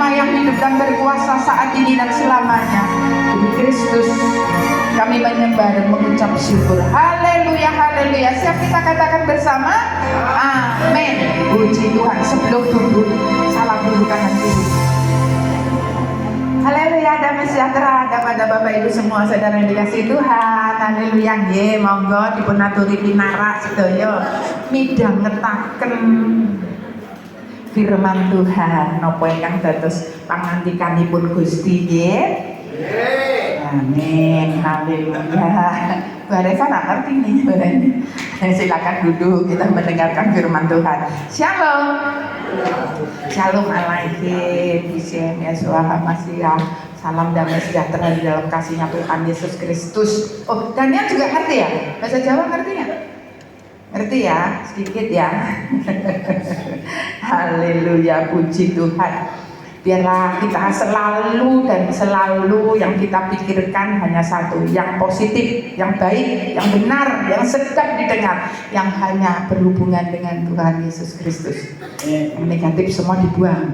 damai yang hidup dan berkuasa saat ini dan selamanya. Demi Kristus kami menyembah dan mengucap syukur. Haleluya, haleluya. Siap kita katakan bersama? Amin. Puji Tuhan. Sebelum duduk, salam dulu kanan kiri. Haleluya, damai sejahtera kepada Bapak Ibu semua saudara yang dikasihi Tuhan. Haleluya, nggih, monggo dipun aturi pinarak sedaya midhangetaken firman Tuhan napa ingkang dados pangandikanipun Gusti nggih. Amin. Haleluya. Bareka nak ngerti nih bareng. Silakan duduk, kita mendengarkan firman Tuhan. Shalom. Shalom alaikum. Bismillah Yeshua HaMashiach. Salam damai sejahtera di dalam kasihnya Tuhan Yesus Kristus. Oh, Daniel juga ngerti ya? Bahasa Jawa ngerti ya? Ngerti ya? Sedikit ya. Haleluya, puji Tuhan. Biarlah kita selalu dan selalu yang kita pikirkan hanya satu, yang positif, yang baik, yang benar, yang sedap didengar, yang hanya berhubungan dengan Tuhan Yesus Kristus. Yang negatif semua dibuang,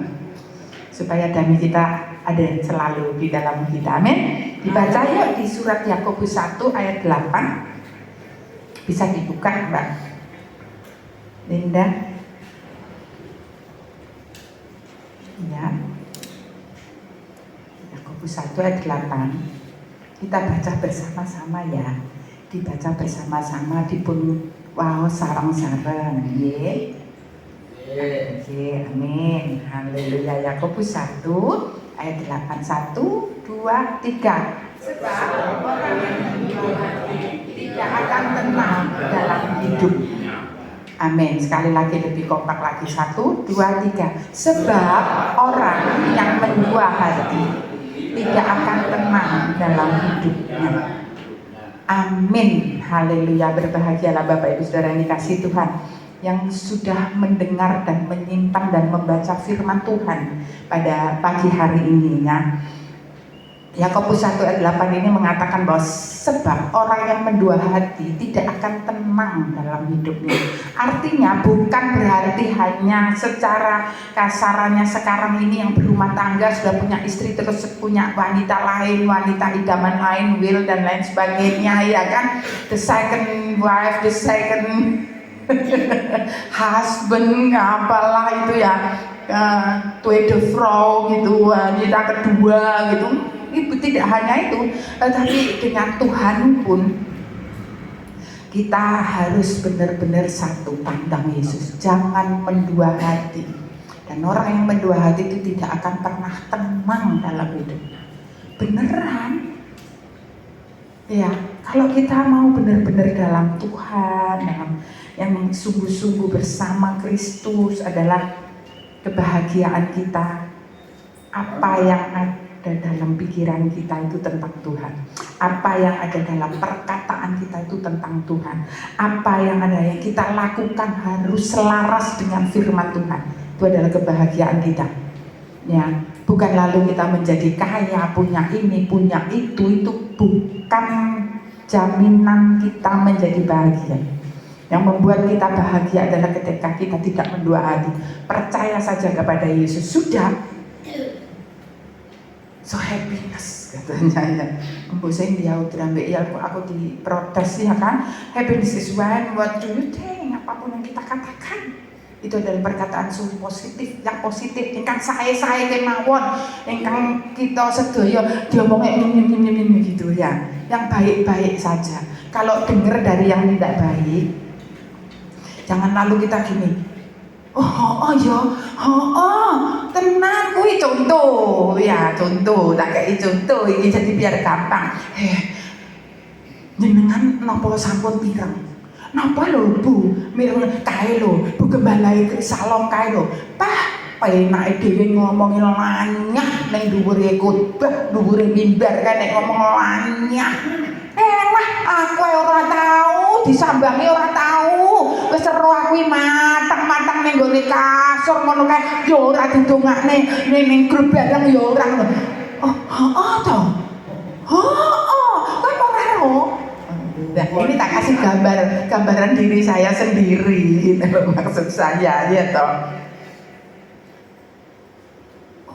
supaya damai kita ada selalu di dalam kita. Amin. Dibaca yuk di surat Yakobus 1 ayat 8. Bisa dibuka Mbak Linda. Ya. Yakobus 1 ayat 8. Kita baca bersama-sama ya. Dibaca bersama-sama dipun sarang-sarang nggih. Oke, amin. Haleluya. Yakobus 1 ayat 8. 1, 2, 3. Sebab orang yang berdua hati tidak akan tenang dalam hidupnya. Amin. Sekali lagi lebih kompak lagi. 1, 2, 3. Sebab orang yang berdua hati tidak akan tenang dalam hidupnya. Amin. Haleluya. Berbahagialah Bapak Ibu Saudara yang dikasihi Tuhan, yang sudah mendengar dan menyimpan dan membaca firman Tuhan pada pagi hari ini ya. Yakobus 1 ayat 8 ini mengatakan bahwa sebab orang yang mendua hati tidak akan tenang dalam hidupnya. Artinya bukan berarti hanya secara kasarannya sekarang ini yang berumah tangga sudah punya istri terus punya wanita lain, wanita idaman lain, will dan lain sebagainya ya kan. The second wife, the second husband, apalah itu ya, tweede vrouw gitu, wanita kedua gitu. Ibu tidak hanya itu, tetapi dengan Tuhan pun kita harus benar-benar satu pandang Yesus. Jangan mendua hati. Dan orang yang mendua hati itu tidak akan pernah tenang dalam hidupnya. Beneran. Ya, kalau kita mau benar-benar dalam Tuhan, dalam yang sungguh-sungguh bersama Kristus adalah kebahagiaan kita. Apa yang ada dalam pikiran kita itu tentang Tuhan. Apa yang ada dalam perkataan kita itu tentang Tuhan. Apa yang ada yang kita lakukan harus selaras dengan firman Tuhan. Itu adalah kebahagiaan kita. Ya, bukan lalu kita menjadi kaya, punya ini, punya itu bukan jaminan kita menjadi bahagia. Yang membuat kita bahagia adalah ketika kita tidak mendua hati. Percaya saja kepada Yesus. Sudah. So happiness katanya ya. Mbok sing diaudra mbek ya aku diprotes ya kan. Happiness is when what do you think? Apapun yang kita katakan itu adalah perkataan sungguh positif, yang positif. Ingkang sae-sae kemawon, ingkang kita sedaya diomongke gitu ya. Yang baik-baik saja. Kalau dengar dari yang tidak baik, jangan lalu kita gini. Tenang kuwi contoh ya, contoh tak kayak contoh ini jadi biar gampang. Jenengan napa sampun pireng? Napa lho Bu? Mireng kae lho, Bu gembalai salong kae lho. Penake dhewe ngomongi lanyah ning dhuwure khotbah, dhuwure mimbar kan nek ngomong lanyah. Wah, aku ora tahu, disambangi ora tahu. Wis ero aku matang-matang ning gone kasur ngono kae, ya ora didongakne ning grup bareng ya ora ngono. To. Kowe ora ero. Nah, ini tak kasih gambaran diri saya sendiri, maksud saya ya toh.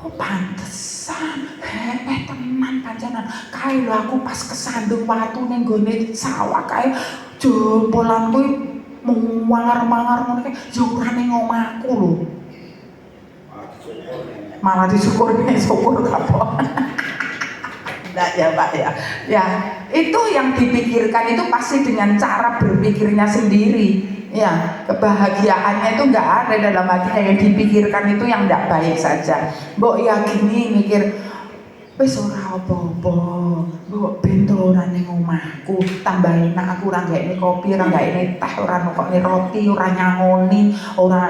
Oh pantesan, teman pancenan. Kae lho aku pas kesandung watu ning gone sawah kae jompolan kuwi mangar-mangar ngono kae yo ora ning omahku lho. Malah disyukurnya syukur kapok. Enggak ya Pak ya. Ya, itu yang dipikirkan itu pasti dengan cara berpikirnya sendiri. Ya, kebahagiaannya itu enggak ada dalam hatinya, yang dipikirkan itu yang enggak baik saja. Mbok ya gini mikir wis ora apa-apa. Mbok bento ora ning omahku, tambah enak aku ora gaene kopi, ora gaene teh, ora nukokne roti, ora nyangoni, ora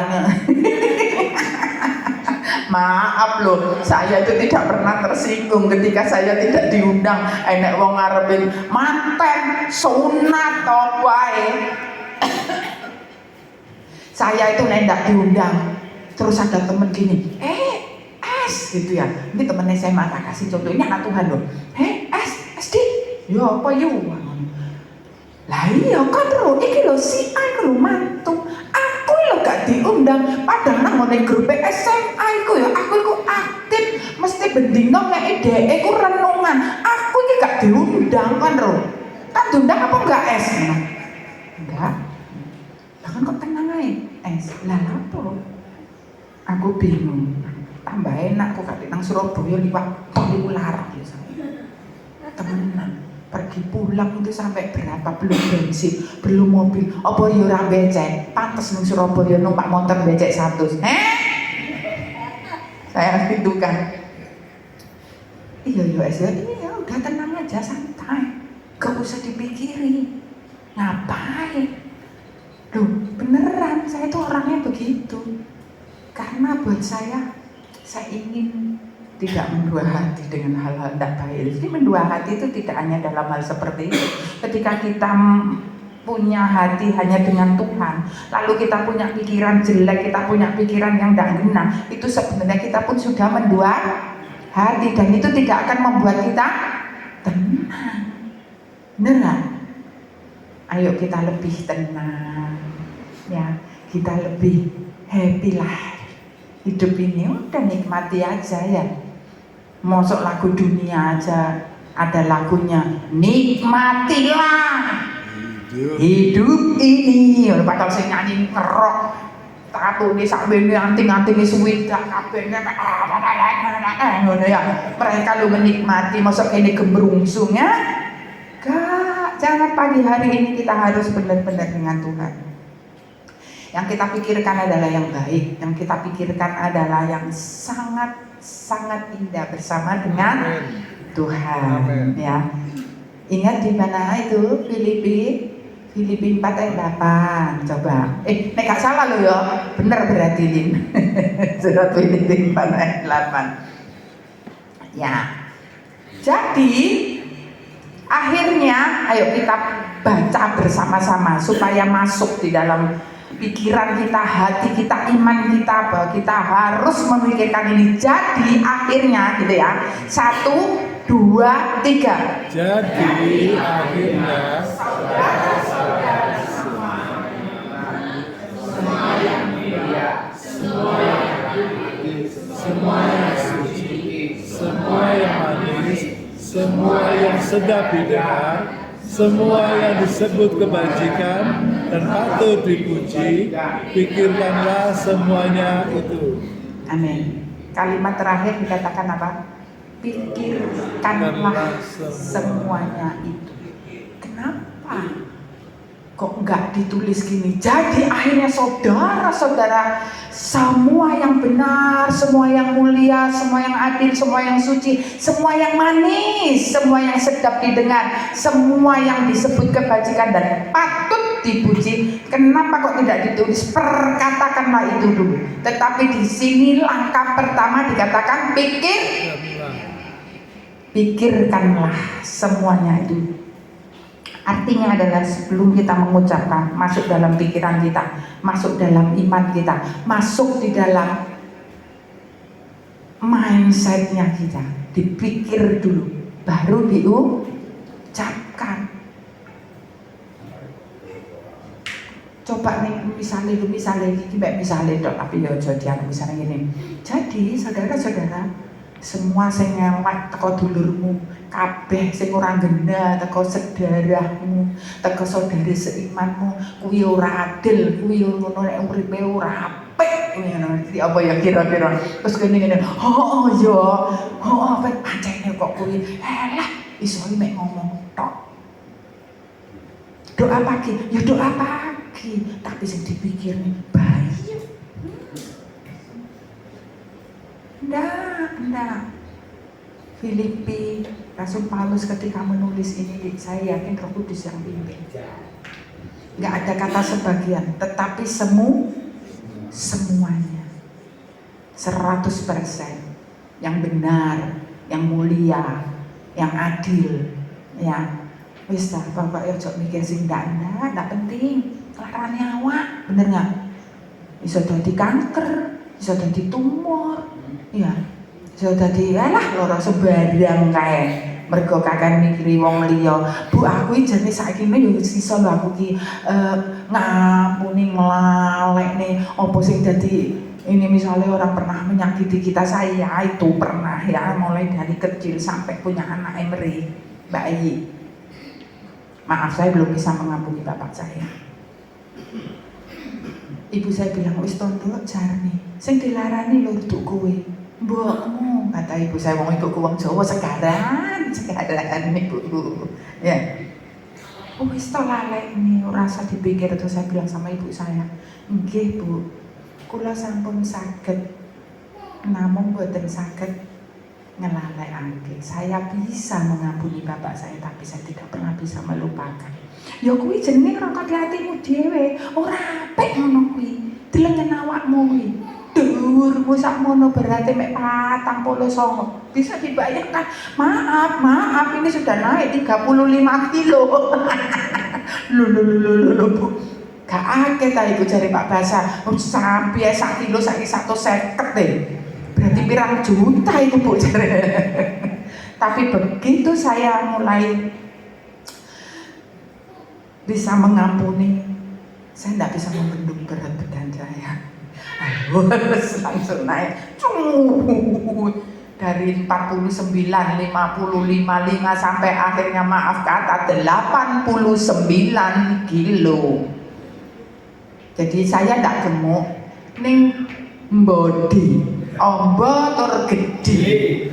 Maaf loh, saya itu tidak pernah tersinggung ketika saya tidak diundang. Enek wong ngarepin manten, sunat apa wae. Saya itu nendak diundang. Terus ada temen gini, es gitu ya. Ini temennya saya maka kasih contoh, ini anak Tuhan loh. Es di, ya apa yuk? Lah iya kan bro, iki lho si A iku lho mantu. Aku lho gak diundang, padahal nang ngene grup SMA iku ya aku iku aktif, mesti bendino ngeke dhek iku renungan. Aku iki gak diundang kan bro. Kan diundang apa enggak es? Enggak. Lah kan kok tenang ae. Es. Lah apa? Aku bingung. Tambah enak kok kate nang Surabaya liwat tol iku larang ya saya. Temenan. Pergi pulang itu sampai berapa, belum bensin, belum mobil, apa ya ora becek, pantes ning Surabaya numpak motor becek 100. Saya gitu kan. Iya udah tenang aja, santai, gak usah dipikiri. Ngapain? Loh beneran, saya tuh orangnya begitu. Karena buat saya ingin tidak mendua hati dengan hal-hal tidak baik. Jadi mendua hati itu tidak hanya dalam hal seperti itu. Ketika kita punya hati hanya dengan Tuhan, lalu kita punya pikiran jelek, kita punya pikiran yang tidak benar, itu sebenarnya kita pun sudah mendua hati, dan itu tidak akan membuat kita tenang. Benar? Ayo kita lebih tenang, ya, kita lebih happy lah. Hidup ini udah nikmati aja ya. Mosok lagu dunia aja ada lagunya, nikmatilah hidup ini. Padahal saya nyanyi ngerok tato ini sampai ini anting-anting suwita kabehnya ngono ya. Mereka lu menikmati, mosok ini gembrungsungnya. Gak, jangan pagi hari ini kita harus benar-benar dengan Tuhan. Yang kita pikirkan adalah yang baik, yang kita pikirkan adalah yang sangat indah bersama dengan Tuhan. Amen. Ya. Ingat di mana itu? Filipi 4 ayat 8. Coba. Nek gak salah loh ya. Bener berarti ini. Surat Filipi 4 ayat 8. Ya. Jadi akhirnya ayo kita baca bersama-sama supaya masuk di dalam pikiran kita, hati kita, iman kita, bahwa kita harus memikirkan ini. Jadi akhirnya gitu ya, 1, 2, 3. Jadi akhirnya saudara-saudara semua yang mulia, semua yang adil, semua yang suci, semua yang manis, semua yang sedap didengar, semua yang disebut kebajikan dan patut dipuji, pikirkanlah semuanya itu. Amin. Kalimat terakhir dikatakan apa? Pikirkanlah semuanya itu. Kenapa? Kok enggak ditulis gini? Jadi akhirnya saudara-saudara, semua yang benar, semua yang mulia, semua yang adil, semua yang suci, semua yang manis, semua yang sedap didengar, semua yang disebut kebajikan dan patut dipuji. Kenapa kok tidak ditulis? Perkatakanlah itu dulu. Tetapi di sini langkah pertama dikatakan pikirkanlah semuanya itu. Artinya adalah sebelum kita mengucapkan, masuk dalam pikiran kita, masuk dalam iman kita, masuk di dalam mindsetnya kita, dipikir dulu, baru diucapkan. Coba nih misalnya iki mbak misalnya dok, tapi ya jadi aku misalnya gini. Jadi saudara-saudara, semua sing ngelak teko dulurmu, kabeh sing ora gena teko sedarahmu, teko saudara seimanmu, kuwi ora adil, kuwi ngono nek uripe ora apik ngono. Apa ya kira-kira. Terus ngene-ngene, oh ya, oh pancene kok kuwi. Lah iso mek ngomong tok. Doa pagi, ya doa pagi, tapi yang dipikir nih bayi. Enggak. Filipi, Rasul Paulus ketika menulis ini, saya yakin Roh Kudus yang pimpin. Enggak ada kata sebagian, tetapi semuanya 100% yang benar, yang mulia, yang adil, ya. Wis ta, Bapak ya ojo mikir sing ndak penting. Kelaran nyawa, bener nggak? Bisa dadi kanker, bisa dadi tumor, ya. Bisa dadi lara sebarang kae. Mergo kakek mikiri wong liya. Bu aku iki jane saiki yo sisa lho aku ki ngampuni nglalekne apa sing dadi ini misalnya orang pernah menyakiti kita, saya itu pernah ya, mulai dari kecil sampai punya anak Emery, bayi. Maaf saya belum bisa mengampuni bapak saya. Ibu saya bilang wis tondo jarne, sing dilarani lho untuk kowe. Mbokmu, kata ibu saya, wong ibuku wong Jawa sekarang ibu. Ya. Wis to lalekne ora usah dipikir. Terus saya bilang sama ibu saya, nggih Bu, kula sampun saged namung boten saged ngelalekake. Saya bisa mengampuni bapak saya, tapi saya tidak pernah bisa melupakan. Ya kuwi jenenge ngrangkati atimu dhewe, ora apik ngono kuwi. Delengen awakmu kuwi. Dhuwurmu sakmono berarti mek 49. Bisa dibayangkan. Maaf, ini sudah naik 35 kilo. Lho, Bu. Gak akeh ta iku jare Pak Basa. Sampai sak kilo saiki 150 deh. Berarti pirang juta itu Bu. Tapi begitu saya mulai bisa mengampuni, saya tidak bisa membendung berat badan saya. Langsung naik dari 49, 55, 5 sampai akhirnya maaf kata 89 kilo. Jadi saya tidak gemuk, ning body ombo tur gede.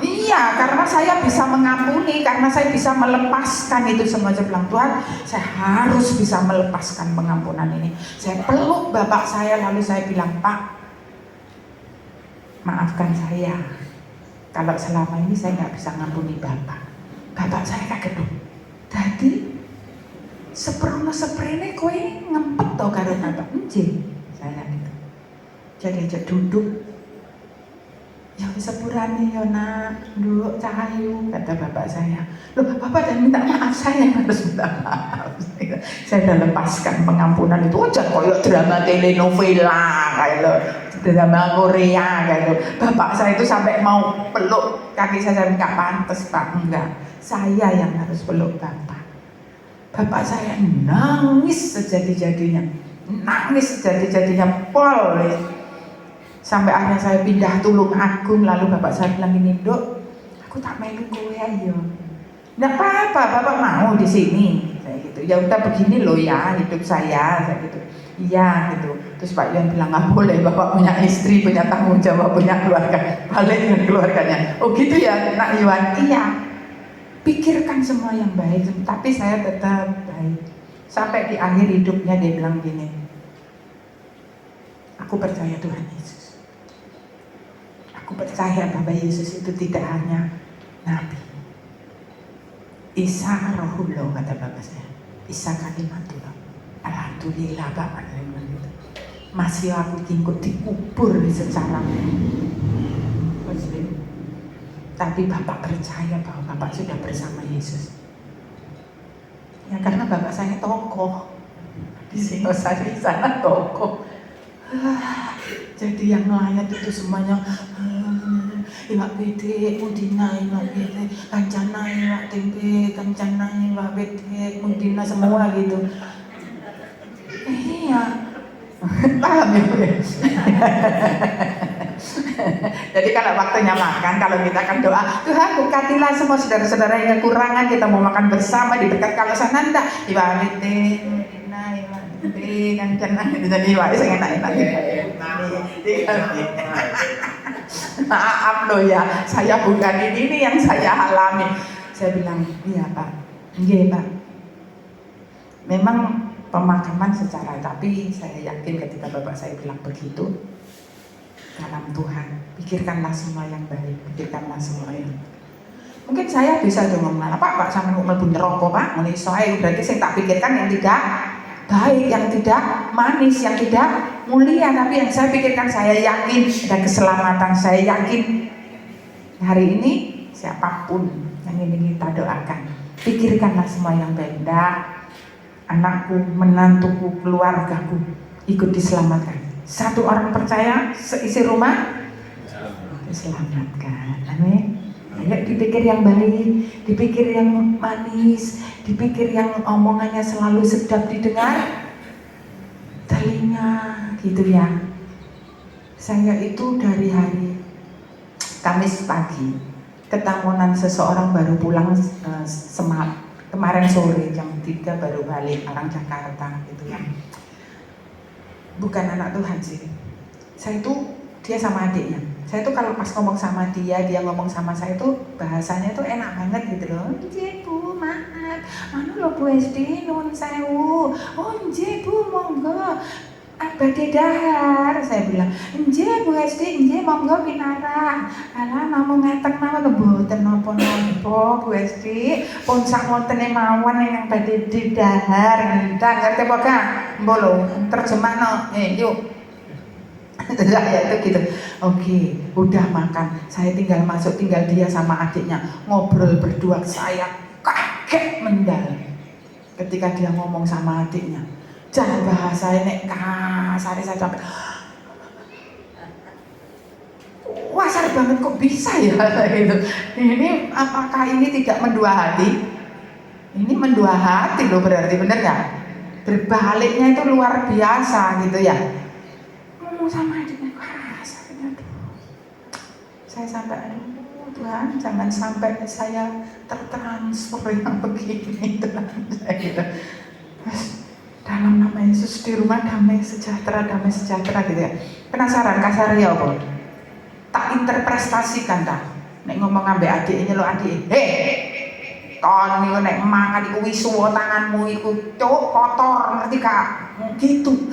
Iya, karena saya bisa mengampuni, karena saya bisa melepaskan itu semua. Saya bilang, Tuhan, saya harus bisa melepaskan pengampunan ini. Saya peluk bapak saya, lalu saya bilang, Pak, maafkan saya kalau selama ini saya nggak bisa ngampuni bapak. Bapak saya kaget dong. Jadi seprene kowe ngempet to karo bapak. Nggih, saya gitu. Jadi ajak duduk. Ya sepurane ya nak, nduk cahayu, kata bapak saya. Loh, bapak jangan minta maaf, saya yang harus minta maaf. Saya sudah lepaskan pengampunan itu. Jangan koyok drama telenovela kayak lo, drama Korea kayak lo. Bapak saya itu sampai mau peluk kaki saya, nggak pantas Pak, enggak. Saya yang harus peluk bapak. Bapak saya nangis sejadi-jadinya, pol. Sampai akhirnya saya pindah Tulung Agung, lalu bapak saya bilang gini, Dok, aku tak melu kowe ayo. Nggak apa-apa, bapak mau di sini, saya gitu. Ya udah begini loh ya hidup saya gitu. Iya gitu. Terus Pak Yon bilang nggak boleh, bapak punya istri, punya tanggung jawab, punya keluarga, balik dengan keluarganya. Oh gitu ya, Nak Iwan. Iya. Pikirkan semua yang baik, tapi saya tetap baik. Sampai di akhir hidupnya dia bilang gini, aku percaya Tuhan Yesus. Aku percaya bahwa Yesus itu tidak hanya Nabi. Isa Rohullah, kata bapak saya. Isa kalimatullah. Alhamdulillah bapak. Masih aku ikut dikubur secara muslim. Tapi bapak percaya bahwa bapak sudah bersama Yesus. Ya karena bapak saya tokoh. Di Singosari sana tokoh. Jadi yang melayat itu semuanya iwak bete, mudina, iwak bete, kancana, iwak tempe, kancana, iwak bete, mudina, semua gitu. Paham ya Bu? Jadi kalau waktunya makan, kalau kita akan doa, Tuhan berkatilah semua saudara-saudara yang kekurangan, kita mau makan bersama, diberkat. Kalau sana enggak, ibadetin, kan kena jadi wae sing enak-enak. Maaf loh ya, saya bukan ini yang saya alami. Saya bilang, iya Pak, iya Pak. Memang pemakaman secara, tapi saya yakin ketika Bapak saya bilang begitu, dalam Tuhan, pikirkanlah semua yang baik, pikirkanlah semua yang. Mungkin saya bisa dong ngomong, Pak sama mau mlebu neraka Pak, ngene saya berarti saya tak pikirkan yang tidak baik, yang tidak manis, yang tidak mulia, tapi yang saya pikirkan, saya yakin ada keselamatan, saya yakin hari ini siapapun yang ini kita doakan, pikirkanlah semua yang baik. Anakku, menantuku, keluargaku ikut diselamatkan. Satu orang percaya, seisi rumah diselamatkan. Amin. Ayo dipikir yang baik, dipikir yang manis, dipikir yang omongannya selalu sedap didengar telinga, gitu ya. Saya itu dari hari Kamis pagi ketamunan seseorang baru pulang kemarin sore jam 3 baru balik orang Jakarta gitu ya. Bukan anak Tuhan sih. Saya itu dia sama adiknya. Saya tuh kalau pas ngomong sama dia ngomong sama saya tuh bahasanya tuh enak banget gitu loh. Nje Bu, maaf. Anu lho Bu SD nuwun sewu. Oh nje Bu, monggo. Badhe dahar, saya bilang. Nje Bu SD, nje monggo pinara. Alah namung ngeten mawon lho mboten napa-napa Bu SD. Pun sak wontene mawon yang badhe didahar. Entar ngerti apa Kang? Mbok lho, terjemahno. Yuk. Ya itu gitu. Oke, udah makan. Saya tinggal masuk, tinggal dia sama adiknya ngobrol berdua. Saya kaget mendal ketika dia ngomong sama adiknya. Jangan bahasa nek kasar saya sampai wasar banget kok bisa ya gitu. Ini apakah ini tidak mendua hati? Ini mendua hati loh berarti, bener nggak? Berbaliknya itu luar biasa gitu ya. Ngomong sama adiknya kasar, aduh. Saya sampai aduh Tuhan jangan sampai saya tertransfer yang begini Tuhan saya gitu. Dalam nama Yesus di rumah damai sejahtera gitu ya. Penasaran kasar ya apa? Tak interpretasikan dah. Nek ngomong ambek adiknya lo adik, kon niku nek mangan iku wisuwa tanganmu iku cuk kotor ngerti Kak? Gitu.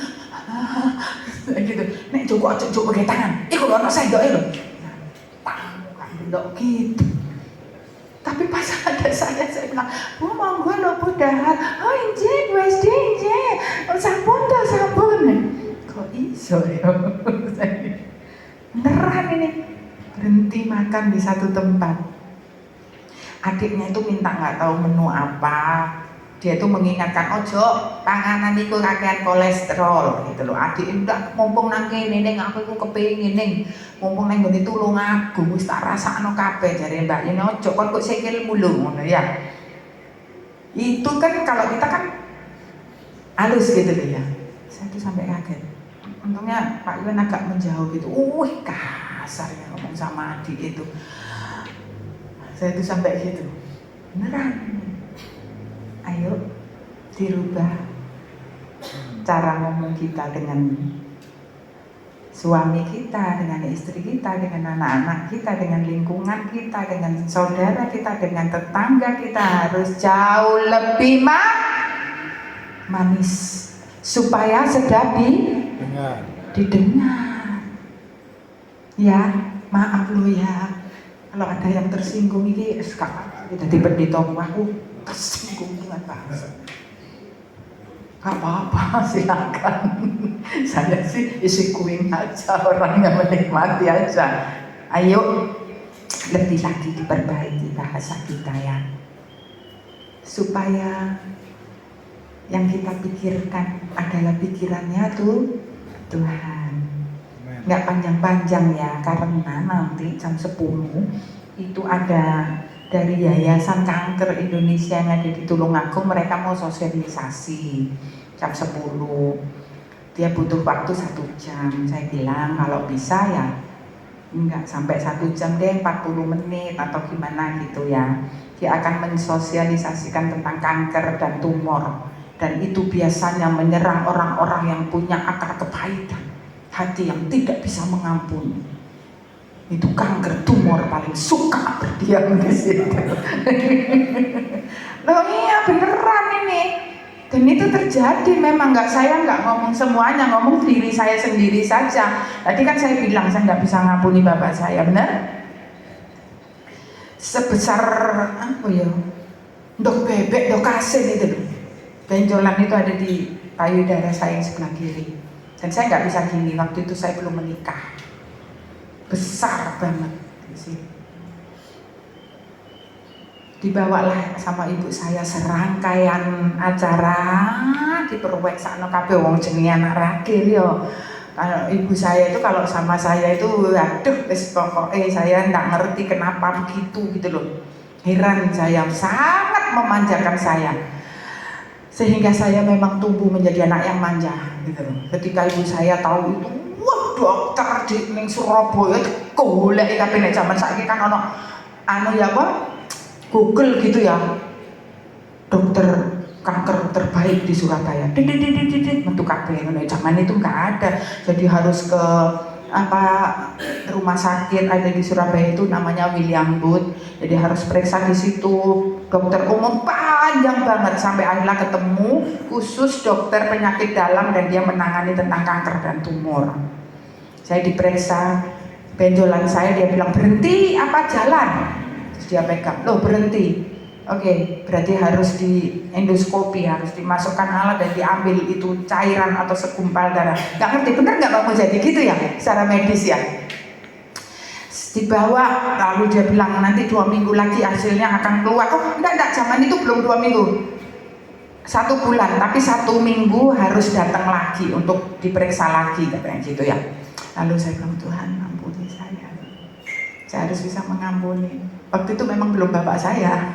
Gitu. Nek joko aja joko pakai tangan. Iku lho ono sendoke lho. Tamu kan ndok gitu. Tapi pas ada saya bilang, Bu monggo lho Bu dahar. Oh inje Bu SD inje. Sampun ta sampun. Kok iso ya? Beneran ini. Berhenti makan di satu tempat. Adiknya itu minta nggak tahu menu apa. Dia itu mengingatkan ojo panganan iku kakean kolesterol gitu loh. Adik ndak mumpung nang kene ning aku iku kepengin ning mumpung nang ngene tulung aku wis tak rasakno kabeh jare Mbak Yen ojo kon kok sikil mulu ngono ya. Itu kan kalau kita kan halus gitu loh ya. Saya tuh sampai kaget. Untungnya Pak Iwan agak menjauh gitu. Kasar ya ngomong sama adik itu. Saya tuh sampai gitu. Beneran. Ayo dirubah cara ngomong kita dengan suami kita, dengan istri kita, dengan anak-anak kita, dengan lingkungan kita, dengan saudara kita, dengan tetangga kita harus jauh lebih manis supaya sedap didengar. Ya, maaf lu ya. Kalau ada yang tersinggung ini sekarang jadi pendeta aku tersinggung dengan bahasa. Gak apa-apa, silakan. Saya sih isi kuing aja, orangnya menikmati aja. Ayo lebih lagi diperbaiki bahasa kita ya, supaya yang kita pikirkan adalah pikirannya tuh Tuhan. Nggak panjang-panjang ya, karena nanti jam 10 itu ada dari Yayasan Kanker Indonesia yang ada di Tulungagung, mereka mau sosialisasi jam 10 Dia butuh waktu 1 jam. Saya bilang kalau bisa ya enggak sampai 1 jam deh, 40 menit atau gimana gitu ya. Dia akan mensosialisasikan tentang kanker dan tumor. Dan itu biasanya menyerang orang-orang yang punya akar kepahitan, hati yang tidak bisa mengampuni. Itu kanker tumor paling suka berdiam di situ. Loh iya beneran ini. Dan itu terjadi memang, saya nggak ngomong semuanya, ngomong diri saya sendiri saja. Tadi kan saya bilang saya nggak bisa ngampuni bapak saya, benar? Sebesar apa ya? Ndok bebek, ndok asin itu loh. Benjolan itu ada di payudara saya yang sebelah kiri. Dan saya nggak bisa gini, waktu itu saya belum menikah. Besar banget di sini. Dibawalah sama ibu saya serangkaian acara diperwek sakno kabeh wong jenenge anak ragil yo. Kalau ibu saya itu kalau sama saya itu aduh wis pokoknya saya enggak ngerti kenapa begitu gitu loh. Heran saya, sangat memanjakan saya. Sehingga saya memang tumbuh menjadi anak yang manja gitu loh. Ketika ibu saya tahu itu, wah dokter di ning Surabaya golek kabeh nek jaman saiki kan ono anu ya apa? Google gitu ya, dokter kanker terbaik di Surabaya, bentuk kabeh. Zaman itu nggak ada, jadi harus ke rumah sakit ada di Surabaya itu namanya William Booth, jadi harus periksa di situ. Dokter umum panjang banget sampai akhirnya ketemu khusus dokter penyakit dalam dan dia menangani tentang kanker dan tumor. Saya diperiksa, benjolan saya, dia bilang berhenti apa jalan. Dia pegang, loh berhenti. Oke, berarti harus di endoskopi, harus dimasukkan alat dan diambil itu cairan atau segumpal darah. Gak ngerti, bener gak kamu jadi gitu ya, secara medis ya? Dibawa, lalu dia bilang nanti 2 minggu lagi hasilnya akan keluar. Oh enggak, zaman itu belum 2 minggu, 1 bulan, tapi 1 minggu harus datang lagi untuk diperiksa lagi, katanya gitu ya. Lalu saya bilang, Tuhan ampuni saya harus bisa mengampuni. Waktu itu memang belum bapak saya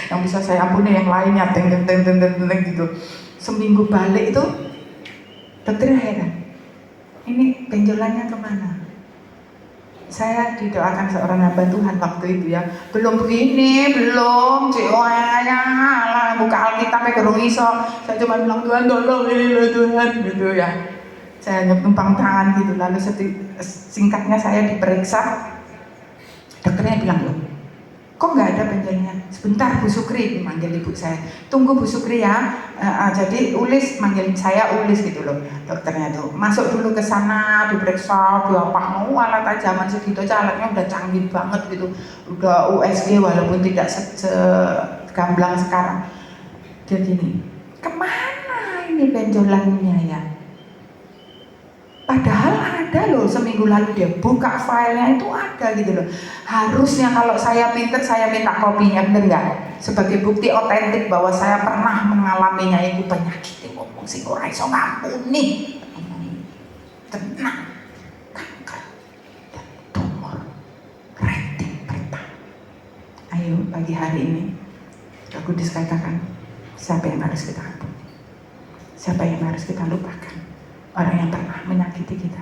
yang bisa saya ampuni, yang lainnya teng gitu. Seminggu balik itu dokter heran, ini benjolannya kemana? Saya didoakan seorang hamba Tuhan waktu itu ya, belum begini, belum lah buka Alkitab gerung iso. Saya cuma bilang Tuhan tolong ini loh Tuhan gitu ya. Saya numpang tangan gitu. Lalu singkatnya saya diperiksa. Dokternya bilang, loh, kok nggak ada benjolnya? Sebentar Bu Sukri, manggil ibu saya. Tunggu Bu Sukri ya. Jadi Ulis manggil saya Ulis gitu loh. Dokternya tuh masuk dulu ke sana, diperiksa, apa mau alat zaman segitu aja alatnya udah canggih banget gitu, udah USG walaupun tidak segamblang sekarang. Dia gini, kemana ini benjolannya ya? Padahal ada loh, seminggu lalu dia buka filenya itu ada gitu loh. Harusnya kalau saya pinter saya minta kopinya, bener nggak? Sebagai bukti otentik bahwa saya pernah mengalaminya. Itu penyakit ngomong sing ora iso ngampuni. Tenang, kanker dan tumor rating pertama. Ayo pagi hari ini aku dikatakan siapa yang harus kita ampuni, siapa yang harus kita lupakan. Orang yang pernah menyakiti kita.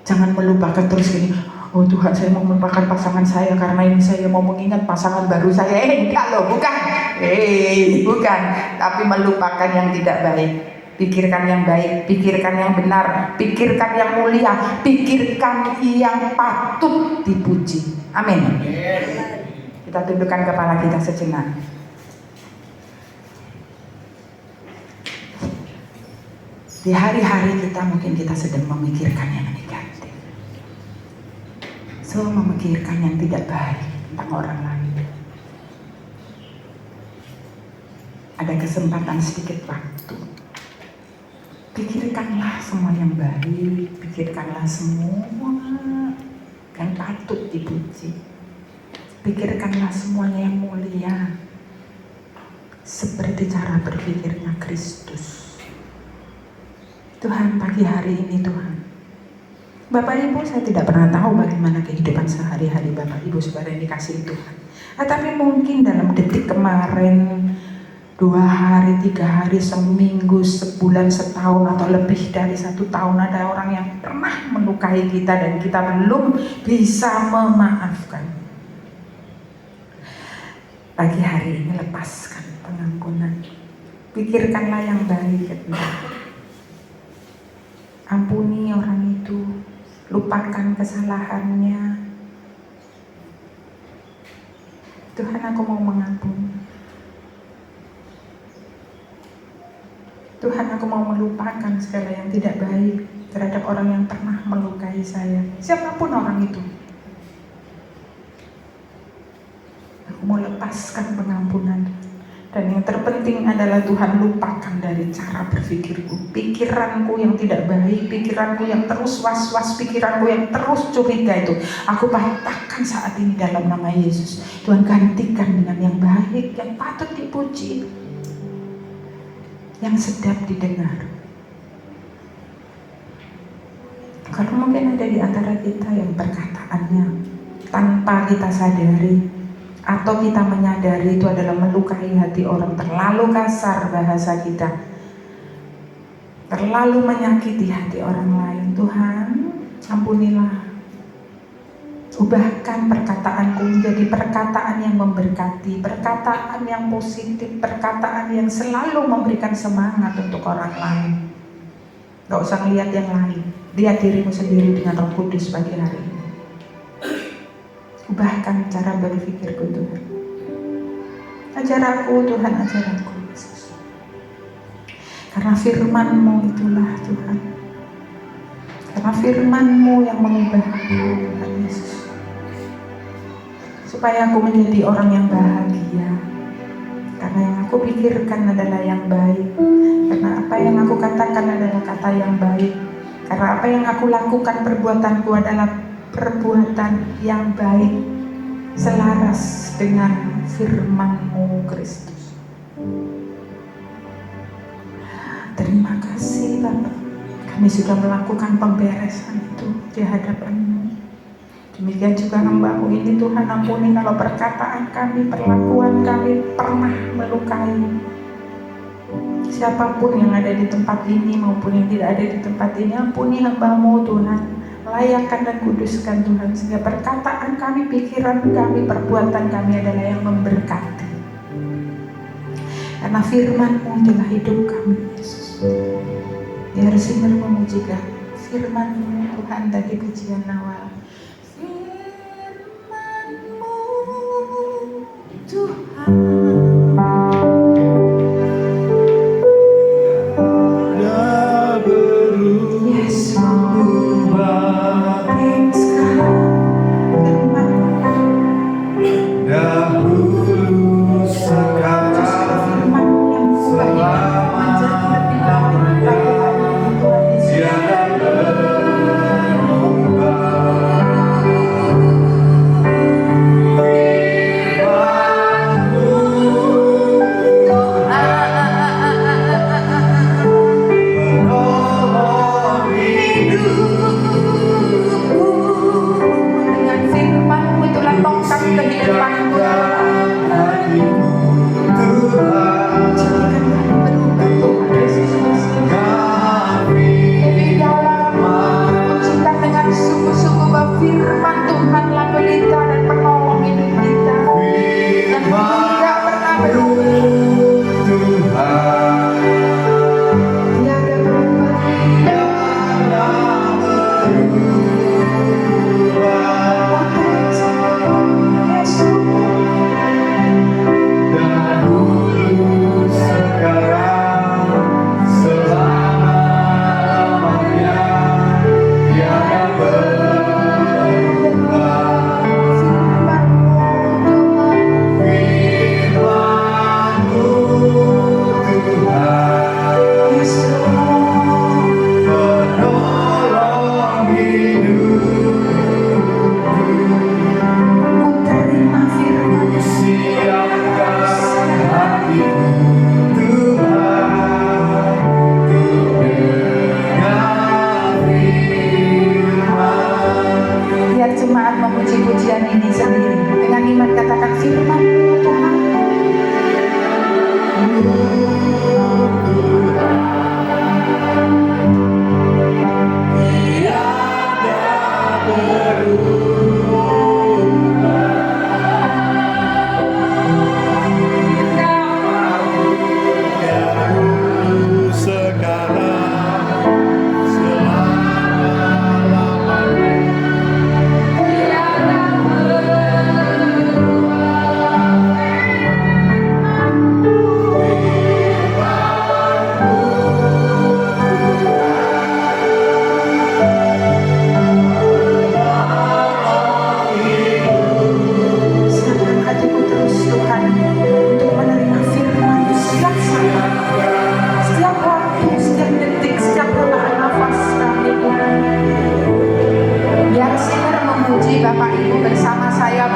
Jangan melupakan terus gini, oh Tuhan saya mau melupakan pasangan saya karena ini saya mau mengingat pasangan baru saya. Enggak loh, bukan. Bukan. Tapi melupakan yang tidak baik. Pikirkan yang baik, pikirkan yang benar, pikirkan yang mulia, pikirkan yang patut dipuji. Amin. Kita tundukkan kepala kita sejenak. Di hari-hari kita mungkin kita sedang memikirkan yang negatif, memikirkan yang tidak baik tentang orang lain. Ada kesempatan sedikit waktu, pikirkanlah semua yang baik, pikirkanlah semua yang patut dipuji, pikirkanlah semuanya yang mulia, seperti cara berpikirnya Kristus. Tuhan, pagi hari ini Tuhan, Bapak Ibu saya tidak pernah tahu bagaimana kehidupan sehari-hari Bapak Ibu saudara yang dikasihi Tuhan. Tapi mungkin dalam detik kemarin 2 hari, 3 hari, seminggu, sebulan, setahun, atau lebih dari 1 tahun. Ada orang yang pernah melukai kita dan kita belum bisa memaafkan. Pagi hari ini lepaskan pengampunan. Pikirkanlah yang baik. Ampuni orang itu, lupakan kesalahannya. Tuhan, aku mau mengampuni. Tuhan, aku mau melupakan segala yang tidak baik terhadap orang yang pernah melukai saya, siapapun orang itu. Aku mau lepaskan pengampunan. Dan yang terpenting adalah Tuhan, lupakan dari cara berpikirku, pikiranku yang tidak baik, pikiranku yang terus was-was, pikiranku yang terus curiga itu. Aku patahkan saat ini dalam nama Yesus. Tuhan, gantikan dengan yang baik, yang patut dipuji, yang sedap didengar. Karena mungkin ada di antara kita yang perkataannya tanpa kita sadari atau kita menyadari itu adalah melukai hati orang, terlalu kasar bahasa kita, terlalu menyakiti hati orang lain. Tuhan, ampunilah. Ubahkan perkataanku menjadi perkataan yang memberkati, perkataan yang positif, perkataan yang selalu memberikan semangat untuk orang lain. Gak usah lihat yang lain, lihat dirimu sendiri dengan Roh Kudus pagi hari ini. Ubahkan cara berpikirku, Tuhan. Ajar aku, Tuhan, ajar aku, Yesus. Karena firman-Mu itulah, Tuhan. Karena firman-Mu yang mengubah aku, Tuhan Yesus. Supaya aku menjadi orang yang bahagia. Karena yang aku pikirkan adalah yang baik. Karena apa yang aku katakan adalah kata yang baik. Karena apa yang aku lakukan, perbuatanku adalah perbuatan yang baik, selaras dengan firman-Mu, Kristus. Terima kasih, Bapak. Kami sudah melakukan pemberesan itu di hadapan-Mu. Demikian juga hamba-Mu ini, Tuhan, ampuni kalau perkataan kami, perlakuan kami pernah melukai siapapun yang ada di tempat ini maupun yang tidak ada di tempat ini. Ampuni hamba-Mu, Tuhan. Layakan dan kuduskan, Tuhan, sehingga perkataan kami, pikiran kami, perbuatan kami adalah yang memberkati. Karena firman-Mu adalah hidup kami, Yesus. Biar sinar memujikan firman-Mu, Tuhan, tadi pujian awal. Firman-Mu, Tuhan.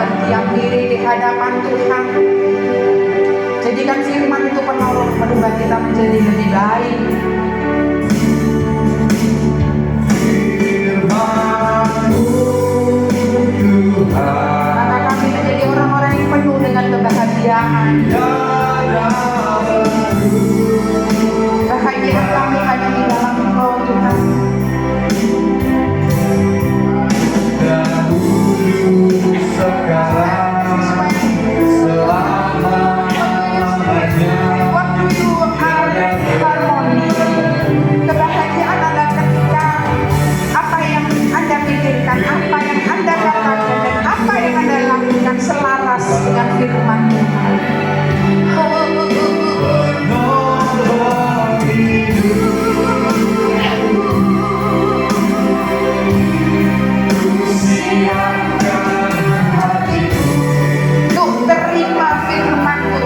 berdiam diri di hadapan Tuhan. Jadikan firman itu penolong merubah kita menjadi lebih baik. Maka kami menjadi orang-orang yang penuh dengan kebahagiaan. Bahagia kami hanya di dalam Engkau Tuhan. Waktu itu harmoni. Kebahagiaan adalah ketika apa yang Anda pikirkan, apa yang Anda katakan, dan apa yang Anda lakukan selaras dengan firman Tuhan. Untuk terima firman-Mu,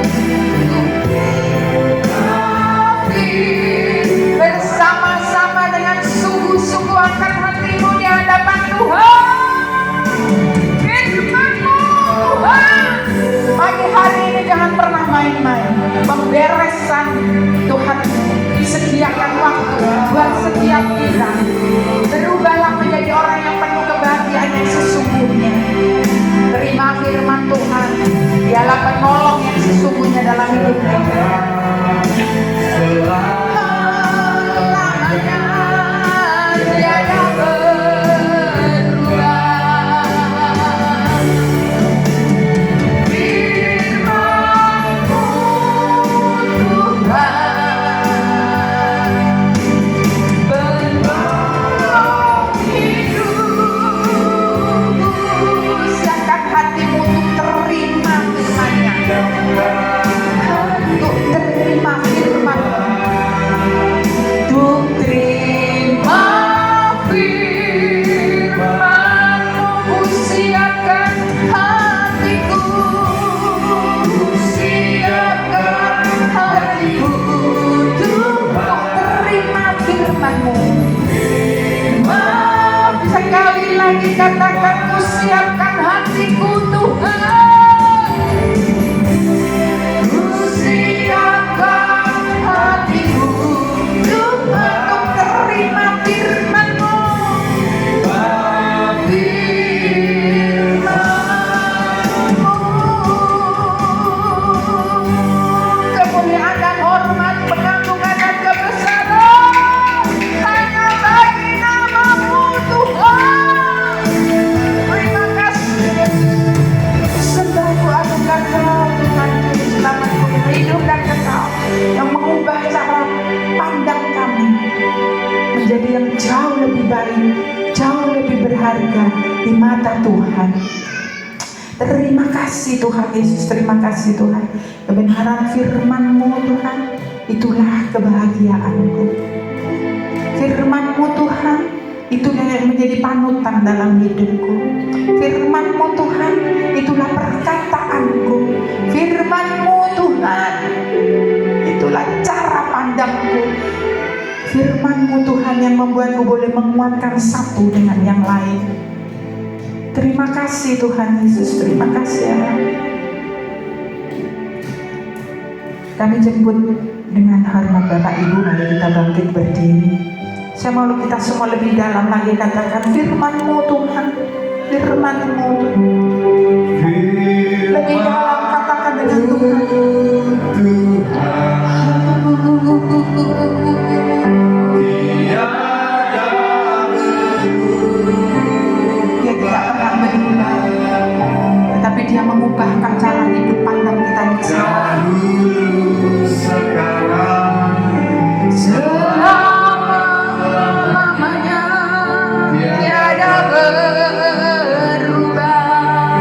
bersama-sama dengan sungguh-sungguh angkat hatimu di hadapan Tuhan. Firman-Mu Tuhan, pagi hari ini jangan pernah main-main. Pemberesan Tuhan sediakan waktu buat setiap kita. Berubahlah menjadi orang yang penuh kebahagiaan yang sesungguhnya. Terima firman Tuhan, dialah penolong yang sesungguhnya dalam hidup kita. Selamanya tiada berubah. Firman-Mu Tuhan, penolong hidupku. Siapkan hatimu untuk terima firman-Nya, untuk terima firman, untuk terima firman-Mu. Siapkan hatiku, siapkan hatiku untuk terima firman-Mu. Sekali lagi katakan, ku siapkan hatiku Tuhan. Ku siapkan hatiku Tuhan untuk terima firman-Mu. Firman-Mu, kemuliaan dan hormat, pengagungan dan kebesaran hanya bagi nama-Mu Tuhan. Terima kasih Yesus. Sembahku anugerah Kau Tuhan, Juru Selamatku yang hidup dan kekal, yang mengubah cara pandang kami menjadi yang jauh lebih baik, jauh lebih berharga di mata Tuhan. Terima kasih Tuhan Yesus, terima kasih Tuhan. Kebenaran firman-Mu Tuhan, itulah kebahagiaanku. Firman-Mu Tuhan, itulah yang menjadi panutan dalam hidupku. Firman-Mu Tuhan, itulah perkataanku. Firman-Mu Tuhan, itulah cara pandangku. Firman-Mu Tuhan yang membuatku boleh menguatkan satu dengan yang lain. Terima kasih Tuhan Yesus, terima kasih Allah. Kami jemput dengan hormat Bapak Ibu, mari kita bangkit berdiri. Saya mau kita semua lebih dalam lagi katakan firman-Mu Tuhan, firman-Mu. Lebih dalam katakan dengan Tuhan. Dia tidak pernah berubah, tetapi Dia mengubahkan cara hidup pandang kita di sekarang. Selama-lamanya tiada berubah.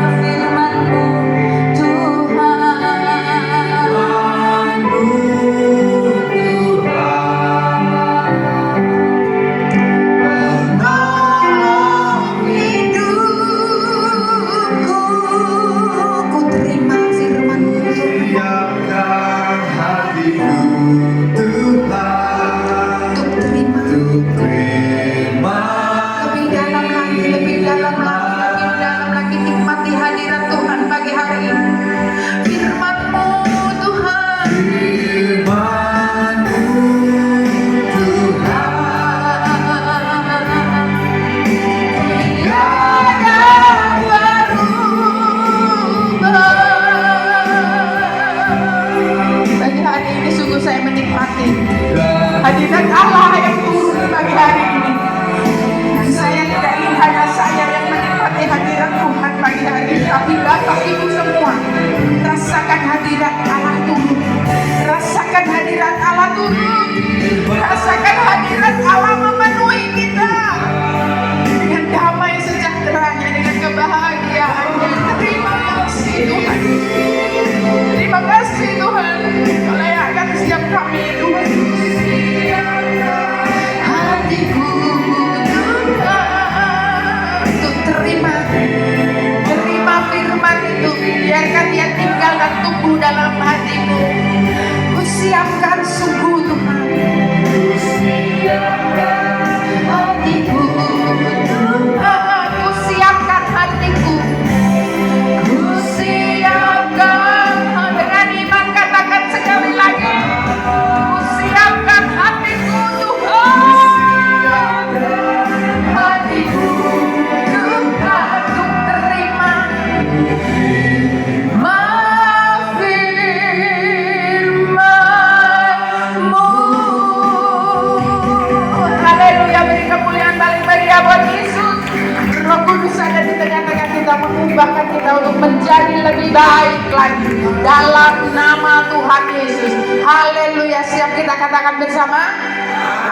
lebih baik lagi dalam nama Tuhan Yesus. Haleluya. Siap kita katakan bersama?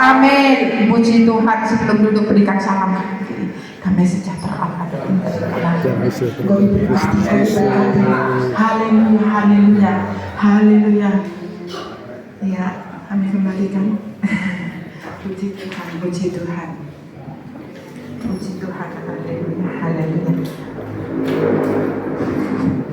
Amin. Puji Tuhan. Sebelum duduk berikan salam. Damai sejahtera Allah haleluya, haleluya, haleluya. Ya, kami kembalikan. Puji Tuhan, puji Tuhan.